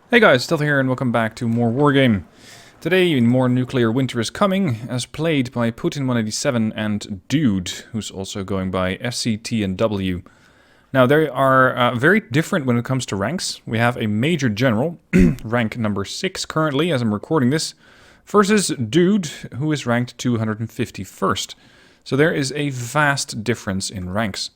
Hey guys, Th3 here and welcome back to more Wargame. Today, more nuclear winter is coming, as played by Putin187 and Dude, who's also going by FCT and W. Now, they are very different when it comes to ranks. We have a Major General, rank number 6 currently, as I'm recording this, versus Dude, who is ranked 251st. So there is a vast difference in ranks.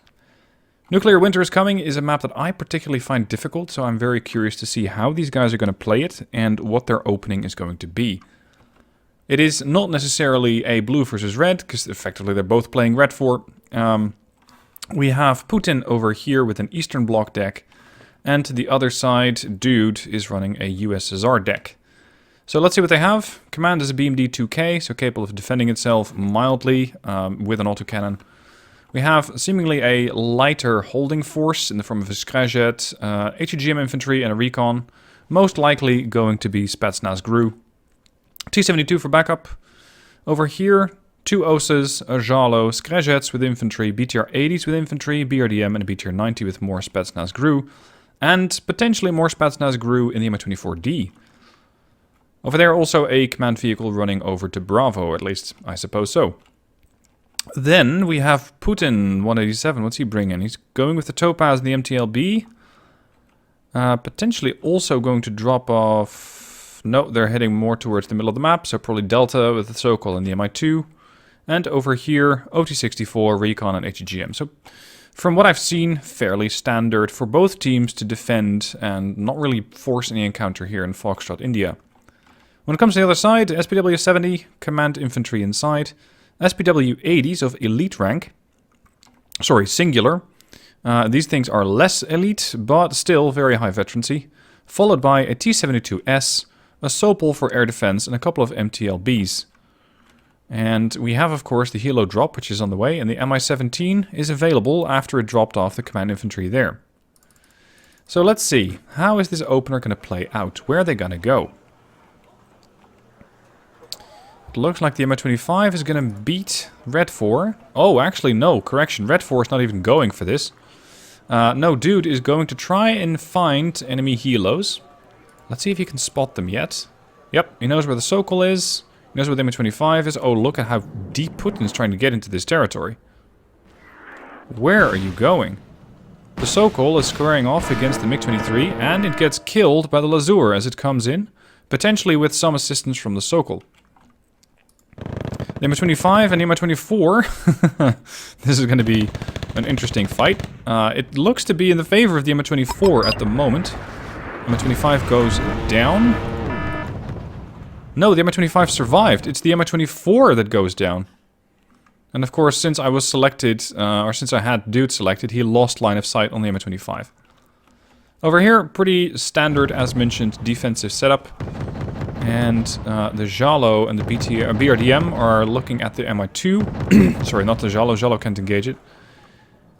Nuclear Winter is Coming is a map that I particularly find difficult, so I'm very curious to see how these guys are going to play it and what their opening is going to be. It is not necessarily a blue versus red, because effectively they're both playing red for. We have Putin over here with an Eastern Bloc deck, and to the other side, Dude is running a USSR deck. So let's see what they have. Command is a BMD 2K, so capable of defending itself mildly with an autocannon. We have seemingly a lighter holding force in the form of a Siegert, HEGM infantry and a recon. Most likely going to be Spetsnaz GRU. T-72 for backup. Over here, 2 OSAs, a Jalo, Siegets with infantry, BTR-80s with infantry, BRDM and a BTR-90 with more Spetsnaz GRU. And potentially more Spetsnaz GRU in the Mi-24D. Over there also a command vehicle running over to Bravo, at least I suppose so. Then we have Putin187. What's he bringing? He's going with the Topaz and the MTLB. Potentially also going to drop off... No, they're heading more towards the middle of the map. So probably Delta with the Sokol and the Mi-2. And over here, OT-64, Recon and HEGM. So from what I've seen, fairly standard for both teams to defend and not really force any encounter here in Foxtrot, India. When it comes to the other side, SPW-70, Command Infantry inside. SPW-80s of elite rank, singular. These things are less elite, but still very high veterancy. Followed by a T-72S, a Sopol for air defense, and a couple of MTLBs. And we have, of course, the Helo drop, which is on the way, and the Mi-17 is available after it dropped off the command infantry there. So let's see, how is this opener going to play out? Where are they going to go? It looks like the Mi-25 is going to beat Red 4. Oh, actually, no. Correction. Red 4 is not even going for this. No, Dude is going to try and find enemy helos. Let's see if he can spot them yet. Yep, he knows where the Sokol is. He knows where the Mi-25 is. Oh, look at how deep Putin's trying to get into this territory. Where are you going? The Sokol is squaring off against the MiG-23, and it gets killed by the Lazur as it comes in, potentially with some assistance from the Sokol. The Mi-25 and the Mi-24. This is going to be an interesting fight. It looks to be in the favor of the Mi-24 at the moment. The Mi-25 goes down. No, the Mi-25 survived. It's the Mi-24 that goes down. And of course, since I was selected, or since I had Dude selected, he lost line of sight on the Mi-25. Over here, pretty standard, as mentioned, defensive setup. And the Jalo and the BRDM are looking at the Mi-2. Sorry, not the Jalo. Jalo can't engage it.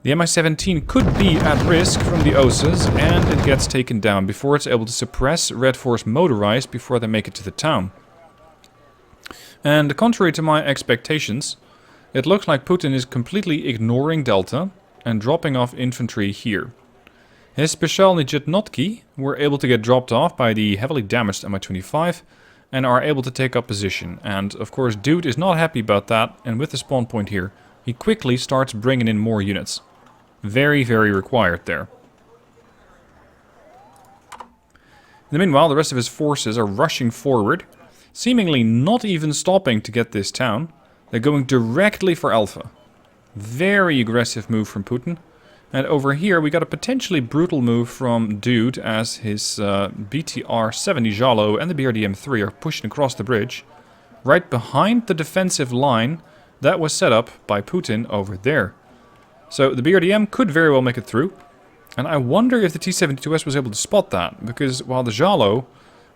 The Mi-17 could be at risk from the OSAs, and it gets taken down before it's able to suppress Red 4's motorized before they make it to the town. And contrary to my expectations, it looks like Putin is completely ignoring Delta and dropping off infantry here. His Specialny Jetnotki were able to get dropped off by the heavily damaged Mi-25 and are able to take up position. And of course Dude is not happy about that, and with the spawn point here, he quickly starts bringing in more units. Very, very required there. In the meanwhile, the rest of his forces are rushing forward, seemingly not even stopping to get this town. They're going directly for Alpha. Very aggressive move from Putin. And over here we got a potentially brutal move from Dude as his BTR-70 Jalo and the BRDM-3 are pushing across the bridge, right behind the defensive line that was set up by Putin over there. So the BRDM could very well make it through, and I wonder if the T-72S was able to spot that, because while the Jalo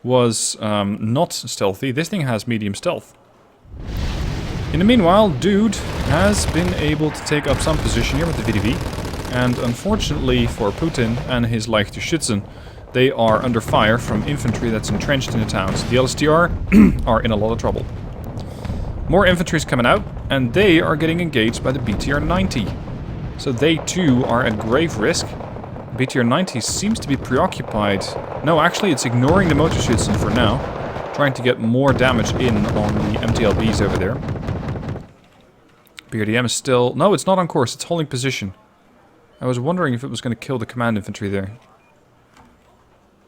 was not stealthy, this thing has medium stealth. In the meanwhile, Dude has been able to take up some position here with the VDV. And unfortunately for Putin and his Leichte Schützen, they are under fire from infantry that's entrenched in the towns. The LSTR are in a lot of trouble. More infantry is coming out, and they are getting engaged by the BTR-90. So they too are at grave risk. BTR-90 seems to be preoccupied. No, actually it's ignoring the motor Schützen for now. Trying to get more damage in on the MTLBs over there. BRDM is still... No, it's not on course. It's holding position. I was wondering if it was going to kill the command infantry there.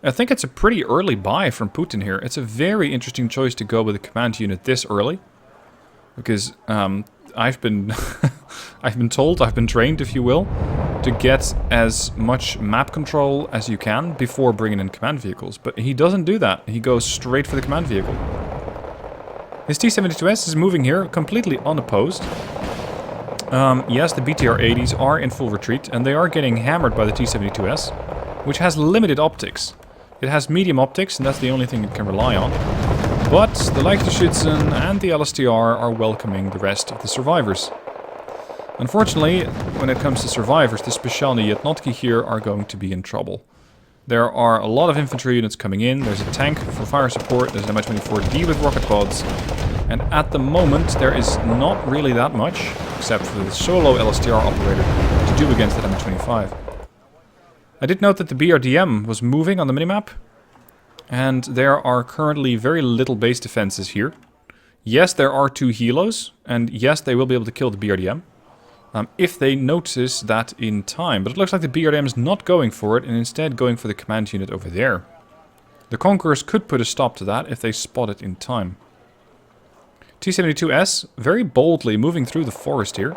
I think it's a pretty early buy from Putin here. It's a very interesting choice to go with a command unit this early. Because I've been told, I've been trained, if you will, to get as much map control as you can before bringing in command vehicles. But he doesn't do that. He goes straight for the command vehicle. His T-72S is moving here completely unopposed. Yes, the BTR-80s are in full retreat, and they are getting hammered by the T-72S, which has limited optics. It has medium optics, and that's the only thing it can rely on. But the Leichtschützen and the LSTR are welcoming the rest of the survivors. Unfortunately, when it comes to survivors, the Specialny Jednotki here are going to be in trouble. There are a lot of infantry units coming in, there's a tank for fire support, there's an Mi-24D with rocket pods, and at the moment there is not really that much, except for the solo LSTR operator, to do against that Mi-25. I did note that the BRDM was moving on the minimap, and there are currently very little base defenses here. Yes, there are 2 helos, and yes, they will be able to kill the BRDM. If they notice that in time. But it looks like the BRDM is not going for it, and instead going for the command unit over there. The Conquerors could put a stop to that if they spot it in time. T-72S, very boldly moving through the forest here.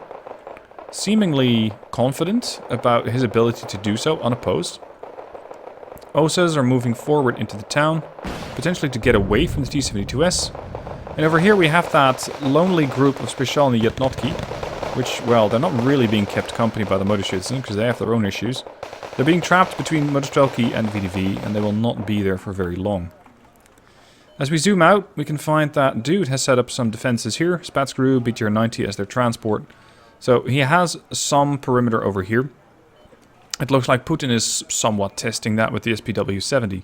Seemingly confident about his ability to do so, unopposed. OSAs are moving forward into the town, potentially to get away from the T-72S. And over here we have that lonely group of Specialny Jednotki, which, well, they're not really being kept company by the Motorschützen, because they have their own issues. They're being trapped between Motorstrelki and VDV, and they will not be there for very long. As we zoom out, we can find that Dude has set up some defenses here. Spatsgru, BTR-90 as their transport. So he has some perimeter over here. It looks like Putin is somewhat testing that with the SPW-70.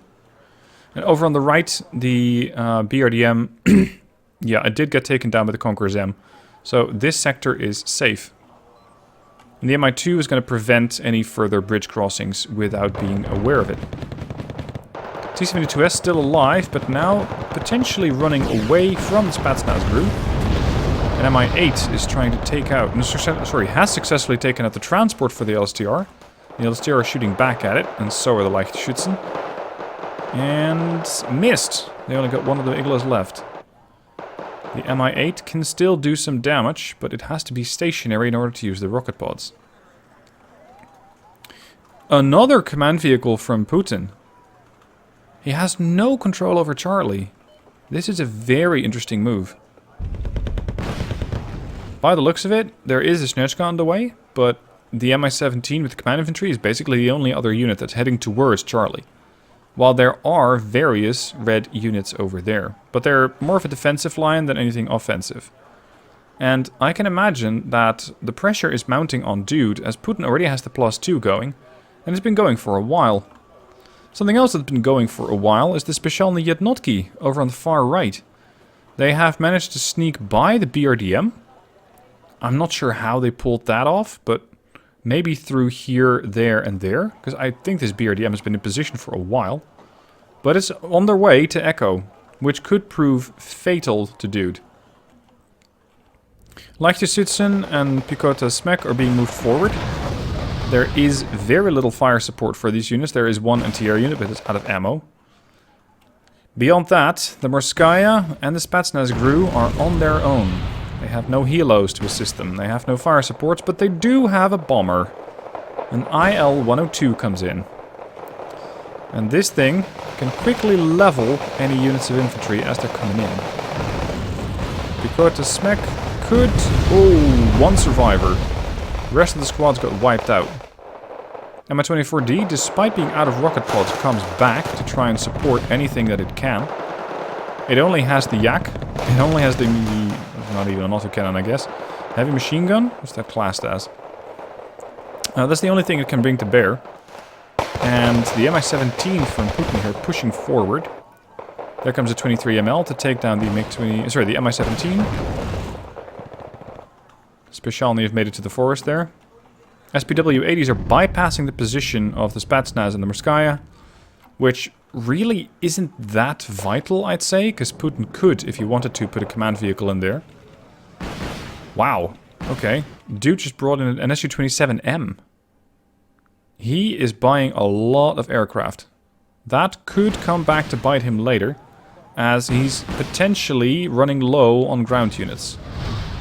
And over on the right, the BRDM... yeah, it did get taken down by the Conqueror's M. So this sector is safe. And the Mi-2 is going to prevent any further bridge crossings without being aware of it. T-72S still alive, but now potentially running away from the Spetsnaz. And Mi-8 is trying to take out... sorry, has successfully taken out the transport for the LSTR. The LSTR are shooting back at it, and so are the Leichtschützen. And missed. They only got one of the Iglos left. The Mi-8 can still do some damage, but it has to be stationary in order to use the rocket pods. Another command vehicle from Putin. He has no control over Charlie. This is a very interesting move. By the looks of it, there is a Snezhka on the way, but the Mi-17 with command infantry is basically the only other unit that's heading towards Charlie. While there are various red units over there. But they're more of a defensive line than anything offensive. And I can imagine that the pressure is mounting on Dude, as Putin already has the +2 going, and it's been going for a while. Something else that's been going for a while is the Specialny Jednotki over on the far right. They have managed to sneak by the BRDM. I'm not sure how they pulled that off, but... maybe through here, there, and there. Because I think this BRDM has been in position for a while. But it's on their way to Echo, which could prove fatal to Dude. Leichtschützen and Picota Smek are being moved forward. There is very little fire support for these units. There is one anti-air unit, but it's out of ammo. Beyond that, the Morskaya and the Spetsnaz Gru are on their own. They have no helos to assist them. They have no fire supports, but they do have a bomber. An IL-102 comes in. And this thing can quickly level any units of infantry as they're coming in. Picota Smek could... oh, one survivor. The rest of the squads got wiped out. Mi-24D, despite being out of rocket pods, comes back to try and support anything that it can. It only has the Yak. It only has the... not even an autocannon, I guess. Heavy machine gun? What's that classed as? That's the only thing it can bring to bear. And the Mi-17 from Putin here pushing forward. There comes a 23ML to take down the MiG-20... sorry, the Mi-17. Specialny have made it to the forest there. SPW-80s are bypassing the position of the Spetsnaz and the Morskaya, which really isn't that vital, I'd say, because Putin could, if he wanted to, put a command vehicle in there. Wow. Okay. Dude just brought in an Su-27M. He is buying a lot of aircraft. That could come back to bite him later, as he's potentially running low on ground units.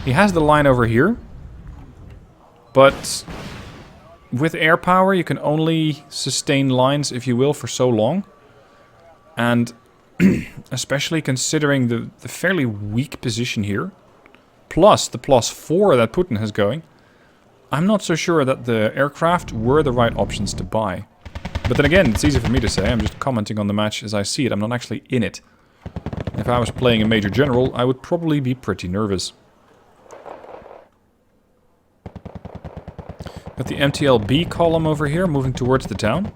He has the line over here, but with air power you can only sustain lines, if you will, for so long. And especially considering the fairly weak position here, plus the +4 that Putin has going, I'm not so sure that the aircraft were the right options to buy. But then again, it's easy for me to say. I'm just commenting on the match as I see it. I'm not actually in it. If I was playing a Major General, I would probably be pretty nervous. Got the MTLB column over here, moving towards the town.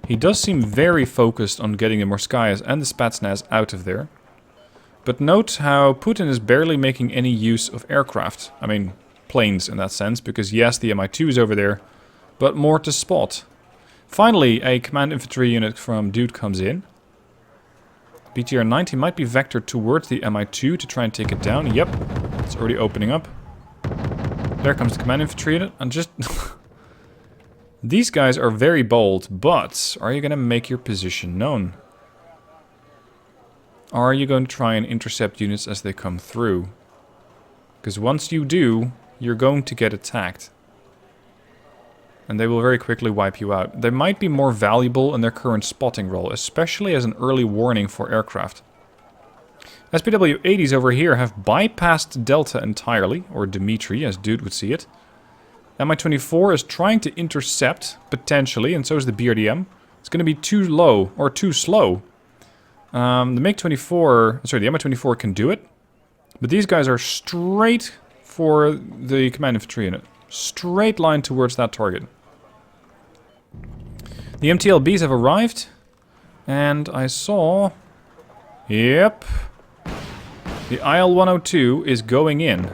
He does seem very focused on getting the Morskayas and the Spetsnaz out of there. But note how Putin is barely making any use of aircraft. I mean, planes in that sense, because yes, the Mi-2 is over there, but more to spot. Finally, a command infantry unit from Dude comes in. BTR-90 might be vectored towards the Mi-2 to try and take it down. Yep, it's already opening up. There comes the command infantry unit, and just... These guys are very bold, but are you going to make your position known? Are you going to try and intercept units as they come through? Because once you do, you're going to get attacked. And they will very quickly wipe you out. They might be more valuable in their current spotting role, especially as an early warning for aircraft. SPW-80s over here have bypassed Delta entirely, or Dmitry, as Dude would see it. Mi-24 is trying to intercept, potentially, and so is the BRDM. It's going to be too low, or too slow. The MiG-24, sorry, the Mi-24 can do it, but these guys are straight for the command infantry unit. Straight line towards that target. The MTLBs have arrived, and I saw... Yep. The IL-102 is going in.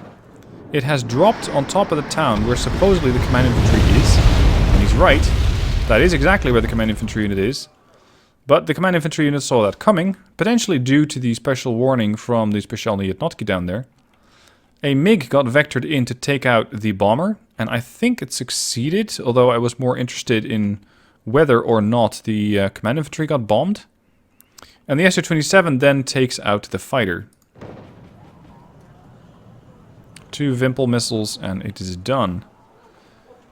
It has dropped on top of the town where supposedly the command infantry is. And he's right. That is exactly where the command infantry unit is. But the command infantry unit saw that coming, potentially due to the special warning from the Specialny Jednotki down there. A MiG got vectored in to take out the bomber, and I think it succeeded, although I was more interested in whether or not the command infantry got bombed. And the Su-27 then takes out the fighter. 2 Vimpel missiles, and it is done.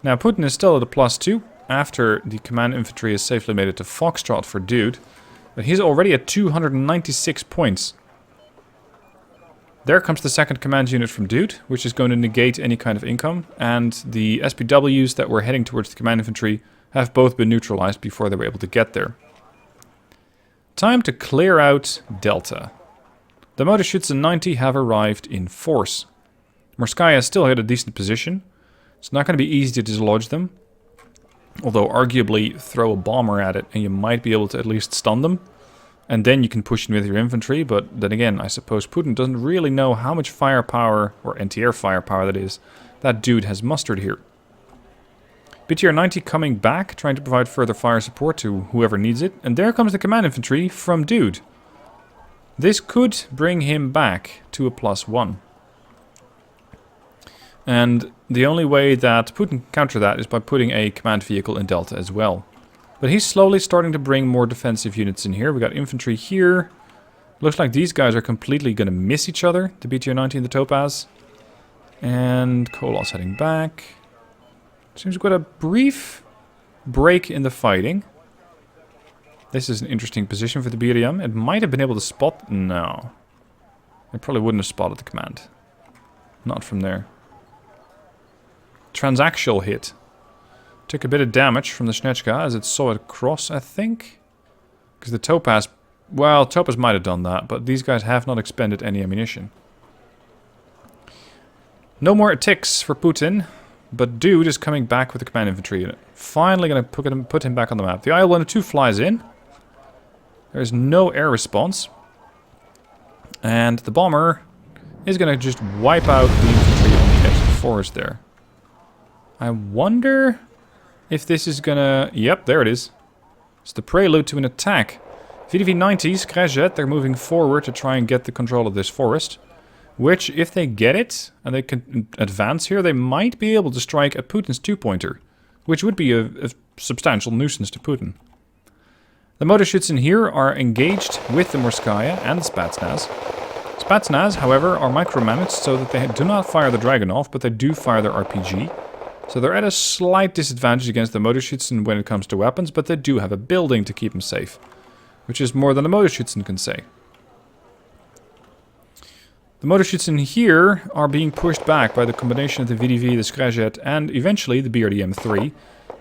Now, Putin is still at a +2, after the command infantry has safely made it to Foxtrot for Dude. But he's already at 296 points. There comes the second command unit from Dude, which is going to negate any kind of income. And the SPWs that were heading towards the command infantry have both been neutralized before they were able to get there. Time to clear out Delta. The Motorschützen 90 have arrived in force. Morskaya still had a decent position. It's not going to be easy to dislodge them. Although arguably throw a bomber at it and you might be able to at least stun them. And then you can push in with your infantry. But then again, I suppose Putin doesn't really know how much firepower, or anti-air firepower that is, that Dude has mustered here. BTR-90 coming back, trying to provide further fire support to whoever needs it. And there comes the command infantry from Dude. This could bring him back to a +1. And the only way that Putin can counter that is by putting a command vehicle in Delta as well. But he's slowly starting to bring more defensive units in here. We got infantry here. Looks like these guys are completely going to miss each other. The BTR-90 and the Topaz. And Kolos heading back. Seems we've got a brief break in the fighting. This is an interesting position for the BRDM. It might have been able to spot... No. It probably wouldn't have spotted the command. Not from there. Transactional hit. Took a bit of damage from the Snechka as it saw it cross, I think. Because the Topaz... Well, Topaz might have done that, but these guys have not expended any ammunition. No more ticks for Putin, but Dude is coming back with the command infantry unit. Finally going to put him back on the map. The IL-102 flies in. There is no air response. And the bomber is going to just wipe out the infantry on the edge of the forest there. I wonder if this is gonna... Yep, there it is. It's the prelude to an attack. VDV-90s, Krezhet, they're moving forward to try and get the control of this forest. Which, if they get it, and they can advance here, they might be able to strike at Putin's 2-pointer. Which would be a substantial nuisance to Putin. The Motorschützen here are engaged with the Morskaya and the Spetsnaz. Spetsnaz, however, are micromanaged so that they do not fire the Dragunov, but they do fire their RPG. So they're at a slight disadvantage against the Motorschützen when it comes to weapons, but they do have a building to keep them safe. Which is more than the Motorschützen can say. The Motorschützen here are being pushed back by the combination of the VDV, the Krezhet, and eventually the BRDM-3,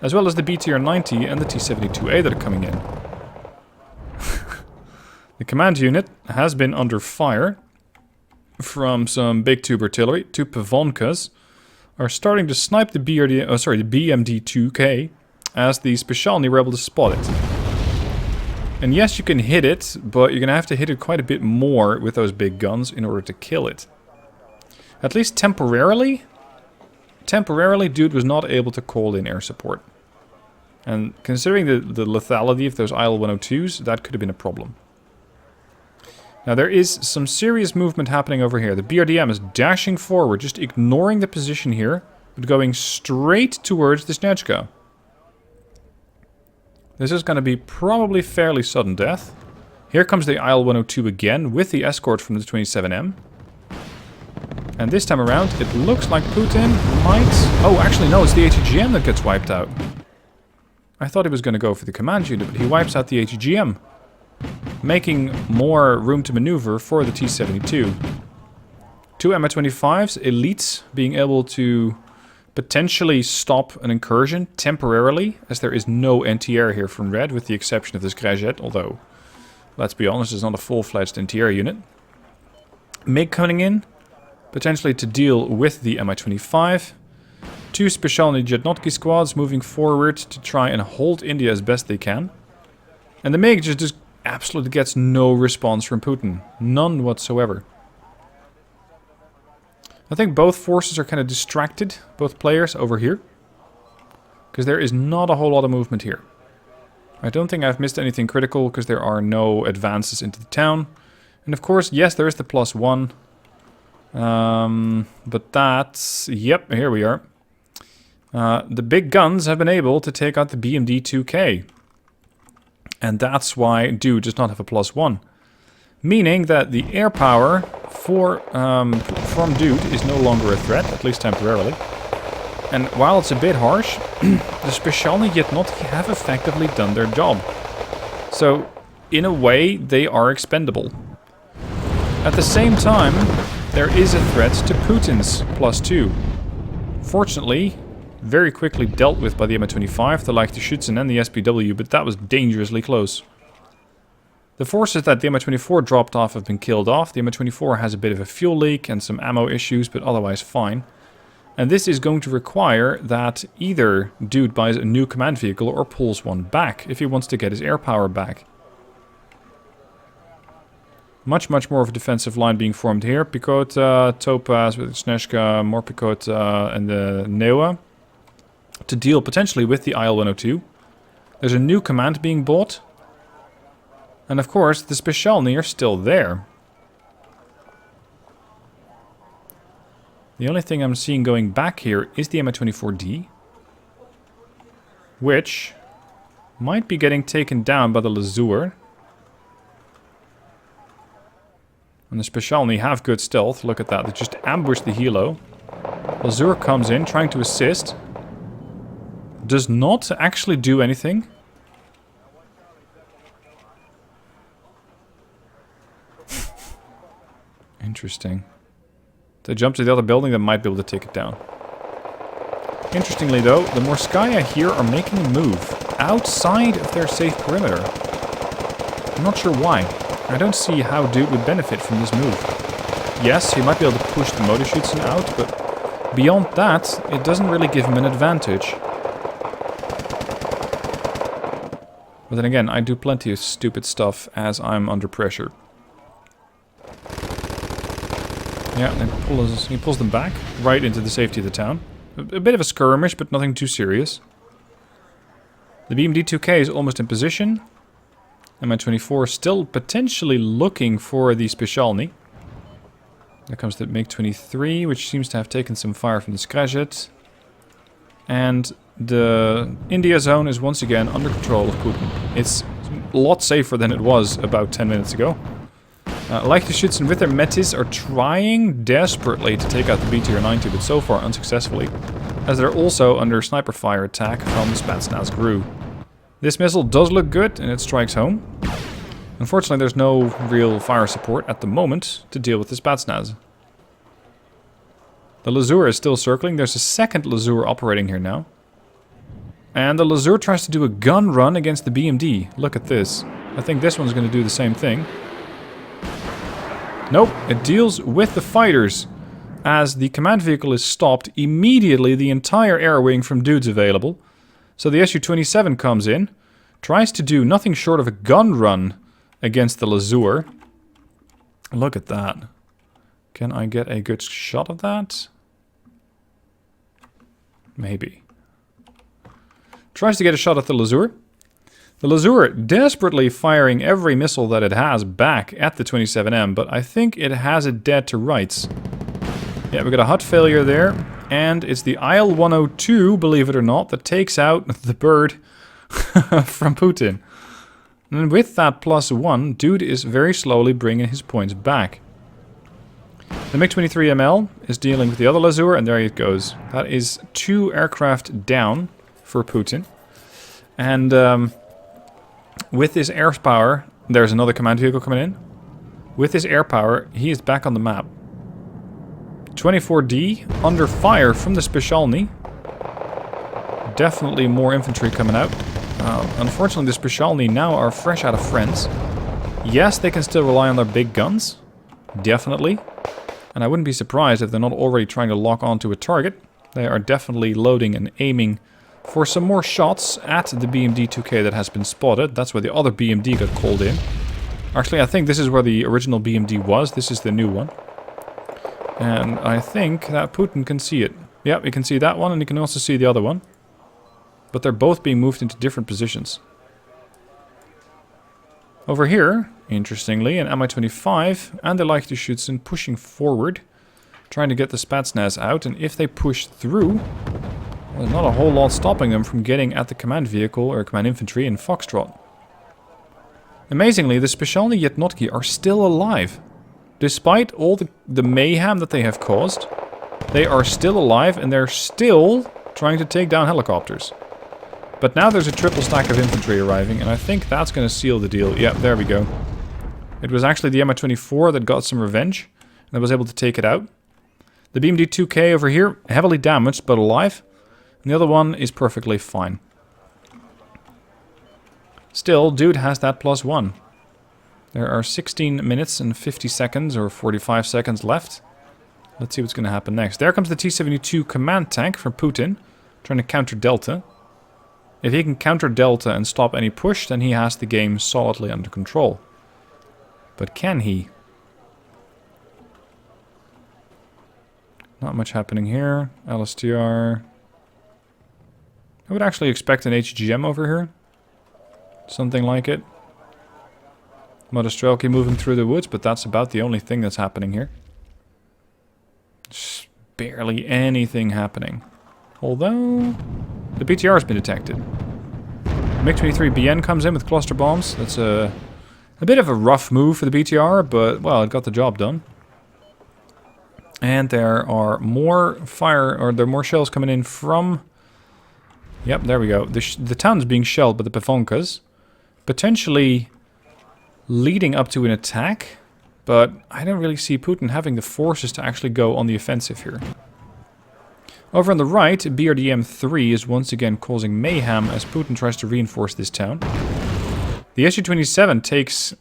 as well as the BTR-90 and the T-72A that are coming in. The command unit has been under fire from some big tube artillery. Two Pavonkas are starting to snipe the the BMD-2K as the Specialny were able to spot it. And yes, you can hit it, but you're going to have to hit it quite a bit more with those big guns in order to kill it. At least temporarily, Dude was not able to call in air support. And considering the lethality of those IL-102s, that could have been a problem. Now there is some serious movement happening over here. The BRDM is dashing forward, just ignoring the position here, but going straight towards the Snechka. This is going to be probably fairly sudden death. Here comes the IL-102 again, with the escort from the 27M. And this time around, it looks like Putin might... Oh, actually no, it's the ATGM that gets wiped out. I thought he was going to go for the command unit, but he wipes out the ATGM. Making more room to maneuver for the T-72. Two Mi-25s, elites, being able to potentially stop an incursion temporarily, as there is no anti-air here from Red, with the exception of this Krezhet, although, let's be honest, it's not a full-fledged anti-air unit. MiG coming in, potentially to deal with the Mi-25. Two Specialny Jetnotki squads moving forward to try and hold India as best they can. And the MiG just absolutely gets no response from Putin. None whatsoever. I think both forces are kind of distracted, both players over here. Because there is not a whole lot of movement here. I don't think I've missed anything critical because there are no advances into the town. And of course, yes, there is the +1. But that's... Yep, here we are. The big guns have been able to take out the BMD-2K. And that's why Dude does not have a +1. Meaning that the air power from Dude is no longer a threat, at least temporarily. And while it's a bit harsh, the Specialny Jetnotki have effectively done their job. So, in a way, they are expendable. At the same time, there is a threat to Putin's +2. Fortunately, very quickly dealt with by the Mi-25, the Leichte-Schützen and the SPW, but that was dangerously close. The forces that the Mi-24 dropped off have been killed off. The Mi-24 has a bit of a fuel leak and some ammo issues, but otherwise fine. And this is going to require that either Dude buys a new command vehicle or pulls one back if he wants to get his air power back. Much more of a defensive line being formed here. Picot, Topaz with Snechka, more Picot and the Newa. To deal potentially with the IL-102. There's a new command being bought. And of course, the Specialny are still there. The only thing I'm seeing going back here is the Mi-24D. Which might be getting taken down by the Lazur. And the Specialny have good stealth. Look at that. They just ambushed the Hilo. Lazur comes in, trying to assist. Does not actually do anything. Interesting. They jump to the other building that might be able to take it down. Interestingly though, the Morskaya here are making a move outside of their safe perimeter. I'm not sure why. I don't see how Dude would benefit from this move. Yes, he might be able to push the Motorschützen out, but beyond that, it doesn't really give him an advantage. But then again, I do plenty of stupid stuff as I'm under pressure. Yeah, he pulls them back, right into the safety of the town. A bit of a skirmish, but nothing too serious. The BMD-2K is almost in position. MI-24 still potentially looking for the Specialny. There comes the MiG-23, which seems to have taken some fire from the Siegert. And the India zone is once again under control of Putin. It's a lot safer than it was about 10 minutes ago. Leichtgeschützen with their Metis are trying desperately to take out the BTR-90, but so far unsuccessfully, as they're also under sniper fire attack from the Spetsnaz GRU. This missile does look good, and it strikes home. Unfortunately, there's no real fire support at the moment to deal with the Spetsnaz. The Lazur is still circling. There's a second Lazur operating here now. And the Lazur tries to do a gun run against the BMD. Look at this. I think this one's going to do the same thing. Nope, it deals with the fighters. As the command vehicle is stopped, immediately the entire air wing from Dude's available. So the Su-27 comes in, tries to do nothing short of a gun run against the Lazur. Look at that. Can I get a good shot of that? Maybe. Tries to get a shot at the Lazur. The Lazur desperately firing every missile that it has back at the 27M, but I think it has it dead to rights. Yeah, we got a hot failure there, and it's the IL-102, believe it or not, that takes out the bird from Putin. And with that +1, Dude is very slowly bringing his points back. The MiG-23ML is dealing with the other Lazur, and there it goes. That is 2 aircraft down for Putin. And with this air power, there's another command vehicle coming in. With this air power, he is back on the map. 24D under fire from the Specialny. Definitely more infantry coming out. Unfortunately, the Specialny now are fresh out of friends. Yes, they can still rely on their big guns. Definitely. And I wouldn't be surprised if they're not already trying to lock onto a target. They are definitely loading and aiming for some more shots at the BMD-2K that has been spotted. That's where the other BMD got called in. Actually, I think this is where the original BMD was. This is the new one. And I think that Putin can see it. Yeah, you can see that one, and you can also see the other one. But they're both being moved into different positions. Over here, interestingly, an Mi-25 and the Leichtgeschützen pushing forward, trying to get the Spetsnaz out, and if they push through, there's not a whole lot stopping them from getting at the command vehicle or command infantry in Foxtrot. Amazingly, the Specialny Jednotki are still alive. Despite all the mayhem that they have caused, they are still alive and they're still trying to take down helicopters. But now there's a triple stack of infantry arriving, and I think that's going to seal the deal. Yep, there we go. It was actually the Mi-24 that got some revenge, and was able to take it out. The BMD-2K over here, heavily damaged, but alive. And the other one is perfectly fine. Still, Dude has that +1. There are 16 minutes and 50 seconds, or 45 seconds left. Let's see what's going to happen next. There comes the T-72 command tank from Putin, trying to counter Delta. If he can counter Delta and stop any push, then he has the game solidly under control. But can he? Not much happening here. LSTR. I would actually expect an HGM over here. Something like it. Modostrelki moving through the woods, but that's about the only thing that's happening here. Just barely anything happening. Although, the BTR has been detected. MiG-23BN comes in with cluster bombs. That's a bit of a rough move for the BTR, but, well, it got the job done. And there are more there are more shells coming in from... Yep, there we go. The town's being shelled by the Pevonkas. Potentially leading up to an attack, but I don't really see Putin having the forces to actually go on the offensive here. Over on the right, BRDM-3 is once again causing mayhem as Putin tries to reinforce this town. The Su-27 takes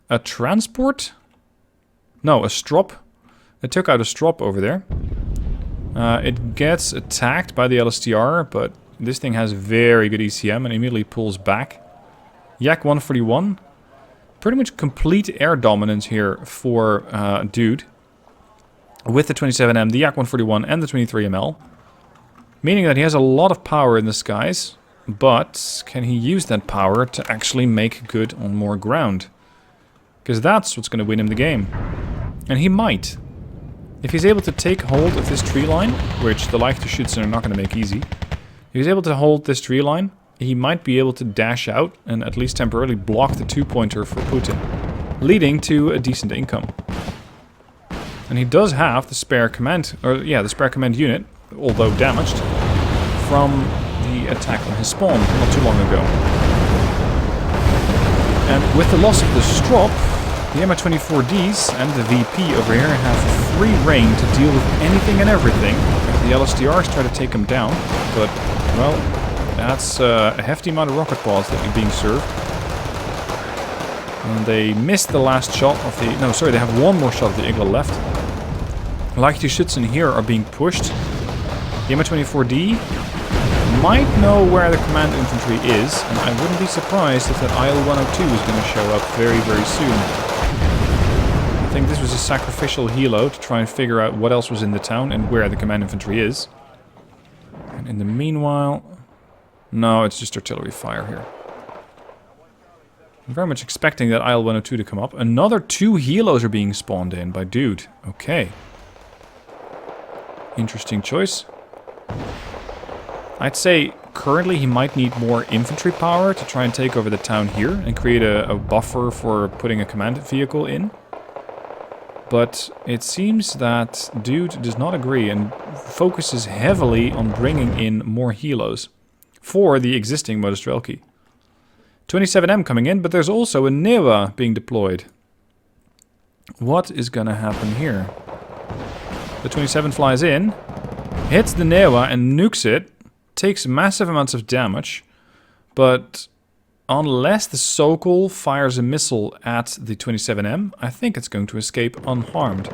a transport? No, a strop. It took out a strop over there. It gets attacked by the LSTR, but this thing has very good ECM and immediately pulls back. Yak-141. Pretty much complete air dominance here for Dude. With the 27M, the Yak-141 and the 23ML. Meaning that he has a lot of power in the skies. But can he use that power to actually make good on more ground? Because that's what's going to win him the game. And he might. If he's able to take hold of this tree line, which the Leichtgeschützen are not going to make easy. If he's able to hold this tree line, he might be able to dash out and at least temporarily block the 2-pointer for Putin, leading to a decent income. And he does have the spare command, the spare command unit, although damaged, from the attack on his spawn not too long ago. And with the loss of the Strop, the MI-24Ds and the VP over here have free reign to deal with anything and everything. The LSTRs try to take him down, but, well, that's a hefty amount of rocket pods that are being served. And they missed the last shot of the... No, sorry, they have one more shot of the Eagle left. Leichtgeschützen here are being pushed. The MI-24D might know where the command infantry is, and I wouldn't be surprised if that IL-102 is going to show up very, very soon. I think this was a sacrificial helo to try and figure out what else was in the town and where the command infantry is. And in the meanwhile... No, it's just artillery fire here. I'm very much expecting that IL-102 to come up. Another 2 helos are being spawned in by Dude. Okay. Interesting choice. I'd say currently he might need more infantry power to try and take over the town here and create a buffer for putting a command vehicle in. But it seems that Dude does not agree and focuses heavily on bringing in more helos for the existing Modostrelki. 27M coming in, but there's also a Newa being deployed. What is going to happen here? The 27 flies in, hits the Newa and nukes it, takes massive amounts of damage, but unless the Sokol fires a missile at the 27M, I think it's going to escape unharmed.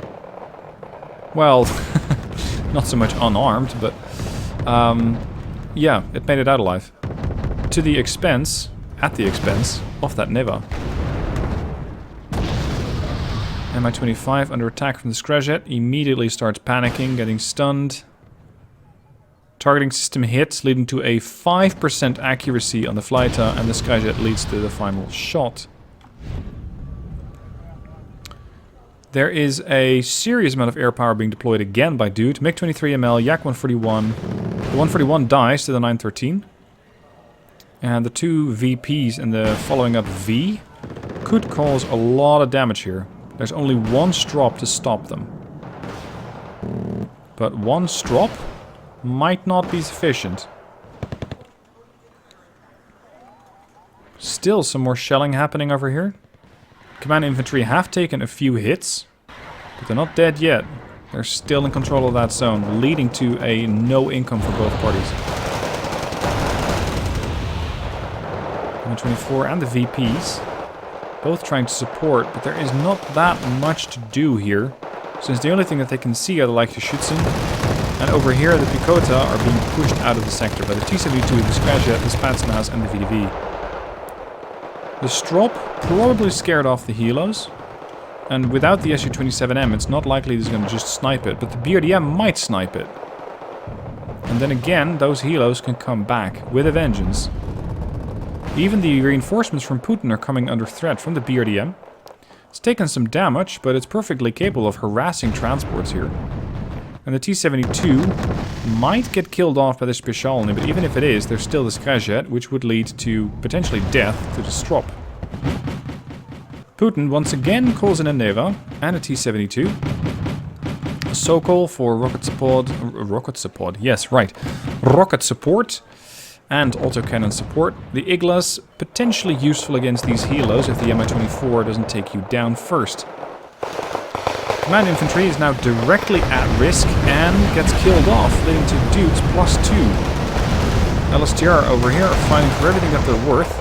Well, not so much unarmed, but yeah, it made it out alive. To the expense, at the expense, of that Newa. Mi-25 under attack from the Scrajjet, immediately starts panicking, getting stunned. Targeting system hits, leading to a 5% accuracy on the Flyta, and the Skyjet leads to the final shot. There is a serious amount of air power being deployed again by Dude. MiG-23ML, Yak-141. The 141 dies to the 913. And the 2 VPs and the following up V could cause a lot of damage here. There's only one Strop to stop them. But one Strop might not be sufficient. Still some more shelling happening over here. Command infantry have taken a few hits, but they're not dead yet. They're still in control of that zone, leading to a no income for both parties. Mi-24 and the VPs, both trying to support, but there is not that much to do here, since the only thing that they can see are the Leichtgeschützen, and over here the Pikota are being pushed out of the sector by the T-72, the Scrajjet, the Spetsnaz, and the VDV. The Strop probably scared off the helos, and without the Su-27M it's not likely he's going to just snipe it, but the BRDM might snipe it. And then again, those helos can come back with a vengeance. Even the reinforcements from Putin are coming under threat from the BRDM. It's taken some damage, but it's perfectly capable of harassing transports here. And the T-72 might get killed off by the Specialny, but even if it is, there's still the Skyjet, which would lead to potentially death to the Strop. Putin once again calls in a Newa and a T-72. A Sokol for rocket support. Rocket support, yes, right. Rocket support. And autocannon support. The Iglas potentially useful against these helos if the Mi-24 doesn't take you down first. Command infantry is now directly at risk and gets killed off, leading to Dudes +2. LSTR over here are fighting for everything that they're worth,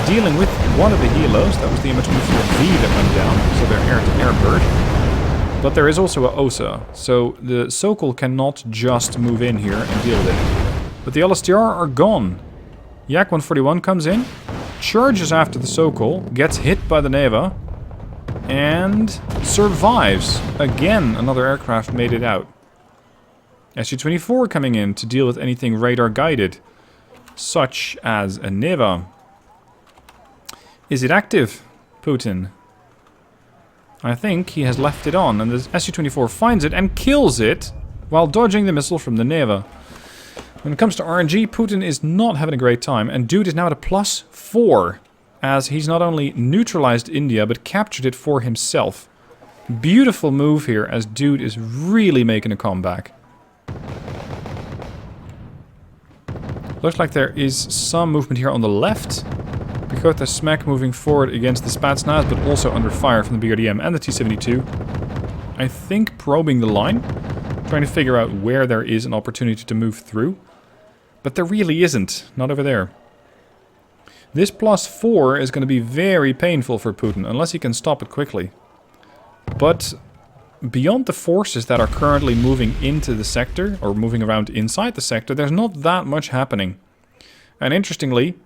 dealing with one of the helos. That was the Mi-24V that went down, so they're air-to-air bird. But there is also a OSA, so the Sokol cannot just move in here and deal with it. But the LSTR are gone. Yak-141 comes in, charges after the Sokol, gets hit by the Newa, and survives. Again, another aircraft made it out. Su-24 coming in to deal with anything radar guided. such as a Neva. Is it active, Putin? I think he has left it on, and the Su-24 finds it and kills it while dodging the missile from the Neva. When it comes to RNG, Putin is not having a great time, and Dude is now at a +4, as he's not only neutralized India, but captured it for himself. Beautiful move here, as Dude is really making a comeback. Looks like there is some movement here on the left. Pechota Smack moving forward against the Spetsnaz, but also under fire from the BRDM and the T-72. I think probing the line, trying to figure out where there is an opportunity to move through. But there really isn't, not over there. This +4 is going to be very painful for Putin, unless he can stop it quickly. But beyond the forces that are currently moving into the sector, or moving around inside the sector, there's not that much happening. And interestingly,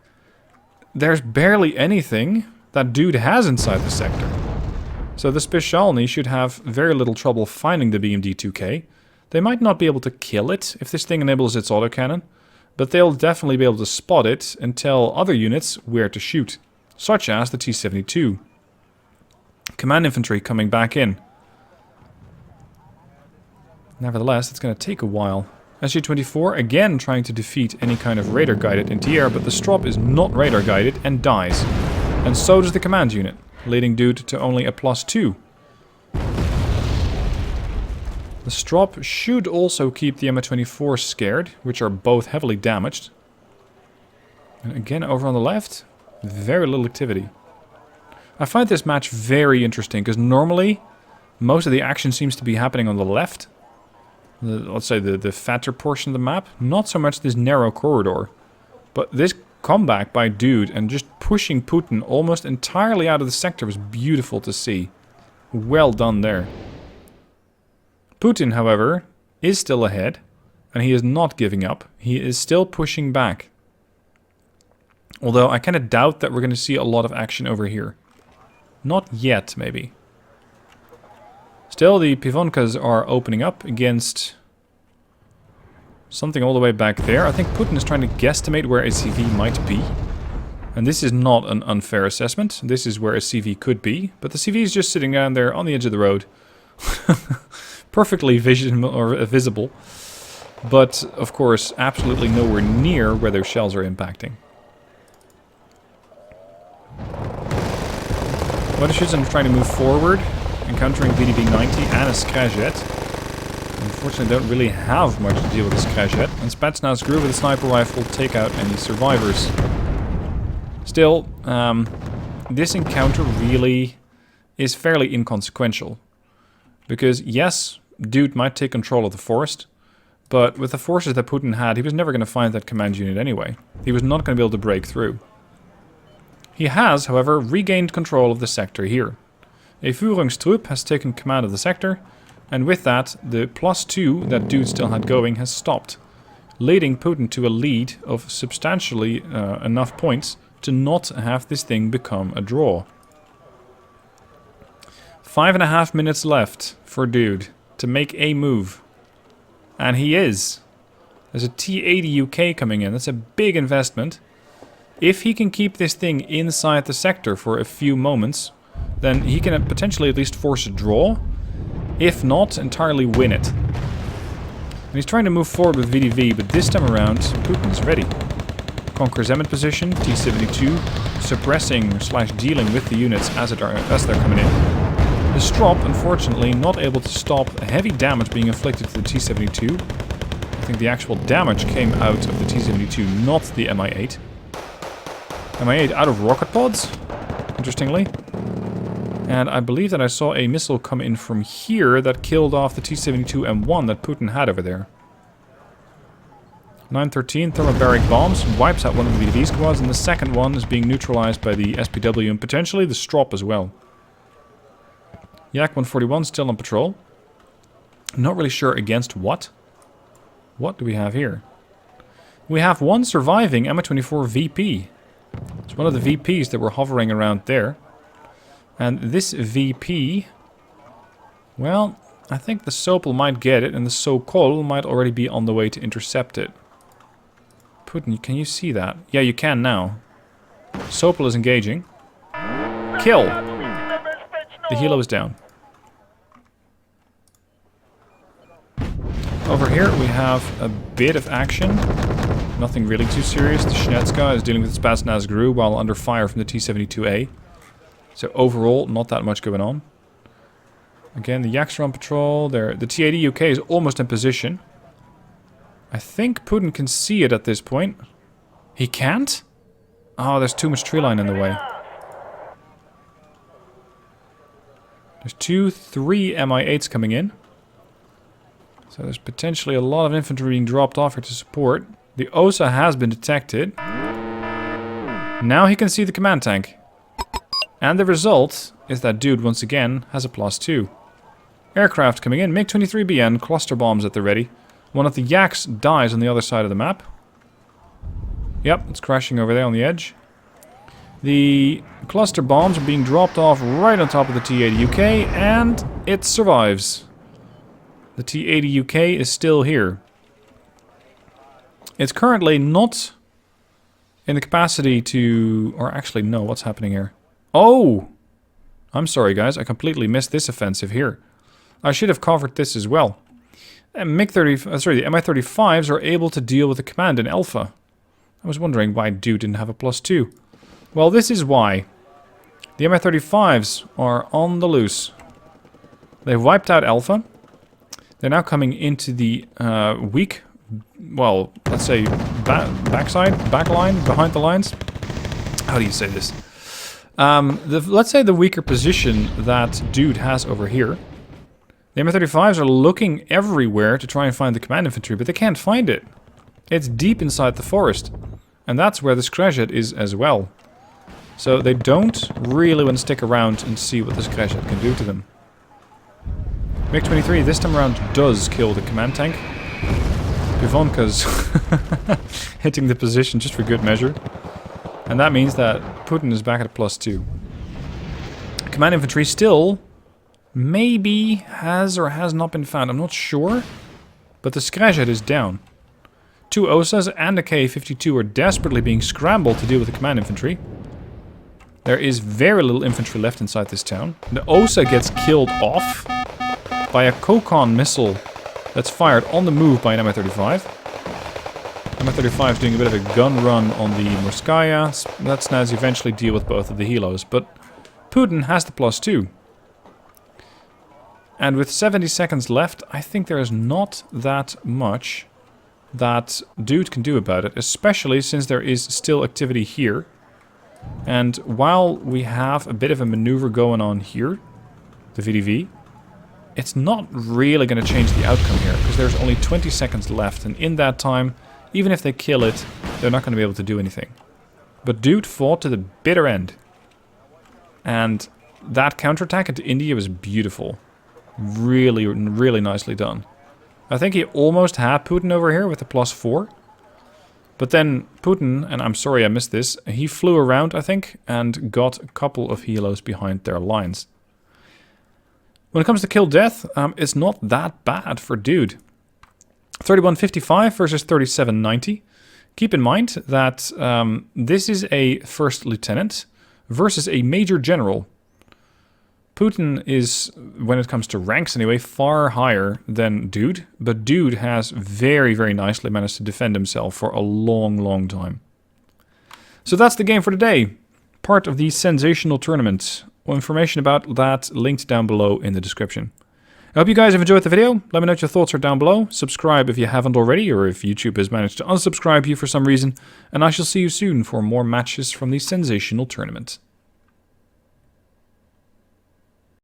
there's barely anything that Dude has inside the sector. So the Specialny should have very little trouble finding the BMD-2K. They might not be able to kill it if this thing enables its autocannon, but they'll definitely be able to spot it and tell other units where to shoot, such as the T-72. Command infantry coming back in. Nevertheless, it's going to take a while. Su-24 again trying to defeat any kind of radar-guided anti-air, but the Strop is not radar-guided and dies. And so does the command unit, leading Dude to only a +2. The Strop should also keep the Mi-24 scared, which are both heavily damaged. And again, over on the left, very little activity. I find this match very interesting, because normally, most of the action seems to be happening on the left. Let's say the fatter portion of the map. Not so much this narrow corridor. But this comeback by Dude and just pushing Putin almost entirely out of the sector was beautiful to see. Well done there. Putin, however, is still ahead, and he is not giving up. He is still pushing back. Although I kind of doubt that we're going to see a lot of action over here. Not yet, maybe. Still, the Pivonkas are opening up against something all the way back there. I think Putin is trying to guesstimate where a CV might be. And this is not an unfair assessment. This is where a CV could be. But the CV is just sitting down there on the edge of the road. Perfectly visible, but of course absolutely nowhere near where those shells are impacting. Madison trying to move forward, encountering VDB-90 and a Skrajet. Unfortunately, don't really have much to deal with the Skrajet, and Spetsnaz grew with a sniper rifle take out any survivors. Still, this encounter really is fairly inconsequential. Because, yes, Dude might take control of the forest, but with the forces that Putin had, he was never going to find that command unit anyway. He was not going to be able to break through. He has, however, regained control of the sector here. A Führungstrupp has taken command of the sector, and with that, the +2 that Dude still had going has stopped, leading Putin to a lead of substantially enough points to not have this thing become a draw. 5.5 minutes left for Dude to make a move. And he is. There's a T-80 UK coming in. That's a big investment. If he can keep this thing inside the sector for a few moments, then he can potentially at least force a draw. If not, entirely win it. And he's trying to move forward with VDV, but this time around, Putin's ready. Conquer Zemet position, T-72, suppressing / dealing with the units as they're coming in. The Strop, unfortunately, not able to stop heavy damage being inflicted to the T-72. I think the actual damage came out of the T-72, not the Mi-8. Mi-8 out of rocket pods, interestingly. And I believe that I saw a missile come in from here that killed off the T-72 M1 that Putin had over there. 913 thermobaric bombs wipes out one of the VDV squads, and the second one is being neutralized by the SPW and potentially the Strop as well. Yak 141 still on patrol. Not really sure against what. What do we have here? We have one surviving Mi-24 VP. It's one of the VPs that were hovering around there. And this VP... Well, I think the Sopel might get it, and the Sokol might already be on the way to intercept it. Putin, can you see that? Yeah, you can now. Sopel is engaging. Kill! The helo is down. Over here we have a bit of action. Nothing really too serious. The Schnetska is dealing with the Spetsnaz Gru while under fire from the T-72A. So overall, not that much going on. Again, the Yaks are on patrol. The T-80 UK is almost in position. I think Putin can see it at this point. He can't? Oh, there's too much tree line in the way. There's 3 Mi-8s coming in. So there's potentially a lot of infantry being dropped off here to support. The OSA has been detected. Now he can see the command tank. And the result is that Dude once again has a +2. Aircraft coming in, MiG-23BN, cluster bombs at the ready. One of the Yaks dies on the other side of the map. Yep, it's crashing over there on the edge. The cluster bombs are being dropped off right on top of the T-80 UK, and it survives. The T-80 UK is still here. It's currently not in the capacity to... Or actually, no, what's happening here? Oh! I'm sorry, guys. I completely missed this offensive here. I should have covered this as well. The Mi-35s are able to deal with the command in Alpha. I was wondering why Dude didn't have a +2. Well, this is why. The Mi-35s are on the loose. They've wiped out Alpha. They're now coming into the weak, well, let's say backline, behind the lines. How do you say this? Let's say the weaker position that Dude has over here. The Mi-35s are looking everywhere to try and find the command infantry, but they can't find it. It's deep inside the forest. And that's where the Skreshet is as well. So they don't really want to stick around and see what the Skreshet can do to them. MiG-23 this time around does kill the command tank. Pivonka's hitting the position just for good measure. And that means that Putin is back at a +2. Command infantry still maybe has or has not been found. I'm not sure. But the Skreshet is down. 2 OSAs and a K-52 are desperately being scrambled to deal with the command infantry. There is very little infantry left inside this town. The OSA gets killed off by a Kokon missile that's fired on the move by an Mi-35. Mi-35 is doing a bit of a gun run on the Morskaya. Spetsnaz eventually deal with both of the helos, but Putin has the +2. And with 70 seconds left, I think there is not that much that Dude can do about it, especially since there is still activity here. And while we have a bit of a maneuver going on here, the VDV, it's not really going to change the outcome here, because there's only 20 seconds left, and in that time, even if they kill it, they're not going to be able to do anything. But Dude fought to the bitter end. And that counterattack into India was beautiful. Really, really nicely done. I think he almost had Putin over here with a +4. But then Putin, and I'm sorry I missed this, he flew around, I think, and got a couple of helos behind their lines. When it comes to kill death, it's not that bad for Dude. 3155 versus 3790. Keep in mind that this is a first lieutenant versus a major general. Putin is, when it comes to ranks anyway, far higher than Dude, but Dude has very, very nicely managed to defend himself for a long, long time. So that's the game for today. Part of the SenSAtional tournament. Information about that linked down below in the description. I hope you guys have enjoyed the video. Let me know what your thoughts are down below. Subscribe if you haven't already, or if YouTube has managed to unsubscribe you for some reason. And I shall see you soon for more matches from the SenSAtional tournament.